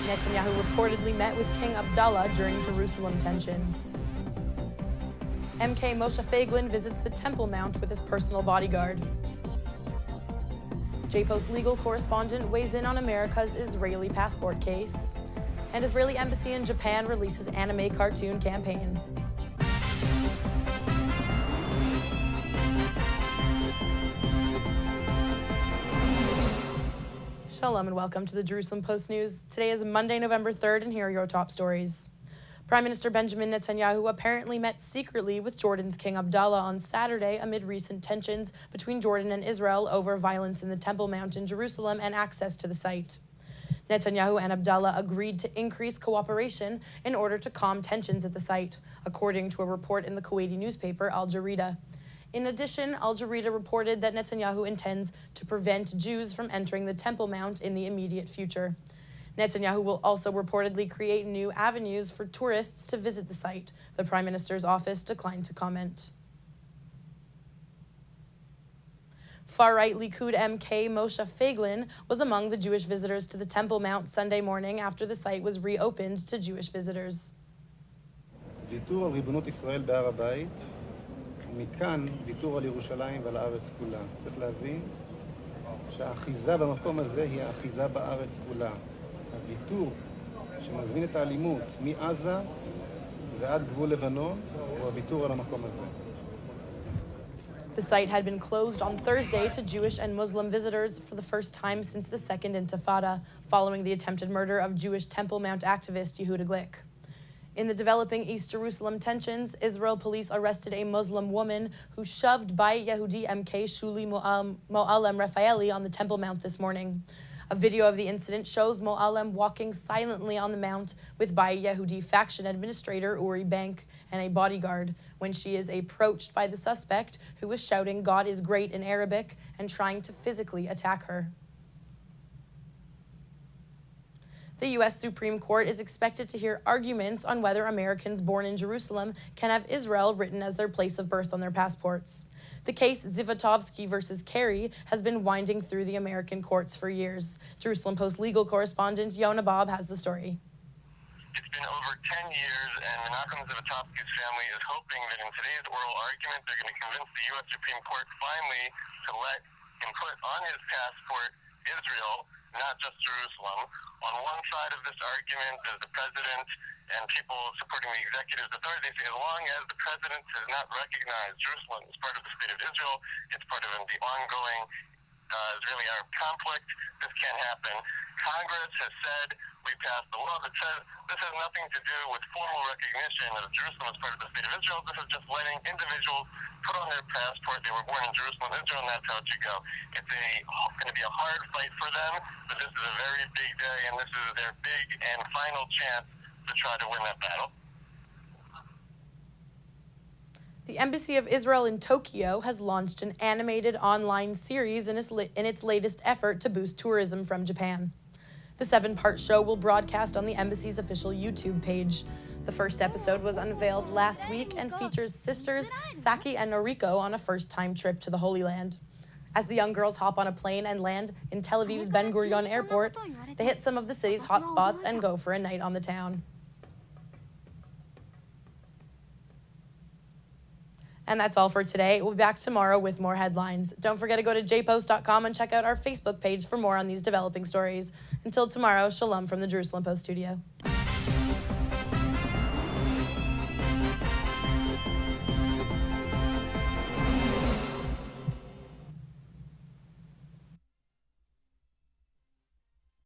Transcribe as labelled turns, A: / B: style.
A: Netanyahu reportedly met with King Abdullah during Jerusalem tensions. MK Moshe Feiglin visits the Temple Mount with his personal bodyguard. JPost legal correspondent weighs in on America's Israeli passport case. And Israeli embassy in Japan releases anime cartoon campaign. Shalom and welcome to the Jerusalem Post News. Today is Monday, November 3rd, and here are your top stories. Prime Minister Benjamin Netanyahu apparently met secretly with Jordan's King Abdullah on Saturday amid recent tensions between Jordan and Israel over violence in the Temple Mount in Jerusalem and access to the site. Netanyahu and Abdullah agreed to increase cooperation in order to calm tensions at the site, according to a report in the Kuwaiti newspaper Al Jarida. In addition, Al Jarida reported that Netanyahu intends to prevent Jews from entering the Temple Mount in the immediate future. Netanyahu will also reportedly create new avenues for tourists to visit the site. The Prime Minister's office declined to comment. Far-right Likud MK Moshe Feiglin was among the Jewish visitors to the Temple Mount Sunday morning after the site was reopened to Jewish visitors.
B: ויתור על ריבונות ישראל בהר הבית, ומכאן ויתור על ירושלים ועל הארץ כולה. צריך להבין שהאחיזה במקום הזה היא האחיזה בארץ כולה. הוויתור שמזמין את האלימות מעזה ועד גבול לבנון הוא הוויתור על המקום הזה.
A: The site had been closed on Thursday to Jewish and Muslim visitors for the first time since the Second Intifada, following the attempted murder of Jewish Temple Mount activist Yehuda Glick. In the developing East Jerusalem tensions, Israel police arrested a Muslim woman who shoved Bayit Yehudi MK Shuli Moalem Rafaeli on the Temple Mount this morning. A video of the incident shows Moalem walking silently on the mount with Bayit Yehudi faction administrator Uri Bank and a bodyguard when she is approached by the suspect, who was shouting "God is great" in Arabic and trying to physically attack her. The U.S. Supreme Court is expected to hear arguments on whether Americans born in Jerusalem can have Israel written as their place of birth on their passports. The case Zivotofsky versus Kerry has been winding through the American courts for years. Jerusalem Post legal correspondent Yonah Bob has the story.
C: It's been over 10 years, and Menachem Zivotofsky's family is hoping that in today's oral argument, they're going to convince the U.S. Supreme Court finally to let him put on his passport Israel, not just Jerusalem. On one side of this argument is the president and people supporting the executive authority. They say as long as the president has not recognized Jerusalem as part of the state of Israel, it's part of the ongoing Israeli-Arab conflict, this can't happen. Congress has said we passed the law that says this has nothing to do with formal recognition of Jerusalem as part of the state of Israel. This is just letting individuals put on their passport they were born in Jerusalem, Israel, and that's how it should go. It's going to be a hard fight for them, but this is a very big day, and this is their big and final chance to try to win that battle.
A: The Embassy of Israel in Tokyo has launched an animated online series in its latest effort to boost tourism from Japan. The 7-part show will broadcast on the embassy's official YouTube page. The first episode was unveiled last week and features sisters Saki and Noriko on a first-time trip to the Holy Land. As the young girls hop on a plane and land in Tel Aviv's Ben Gurion Airport, they hit some of the city's hot spots and go for a night on the town. And that's all for today. We'll be back tomorrow with more headlines. Don't forget to go to jpost.com and check out our Facebook page for more on these developing stories. Until tomorrow, shalom from the Jerusalem Post studio.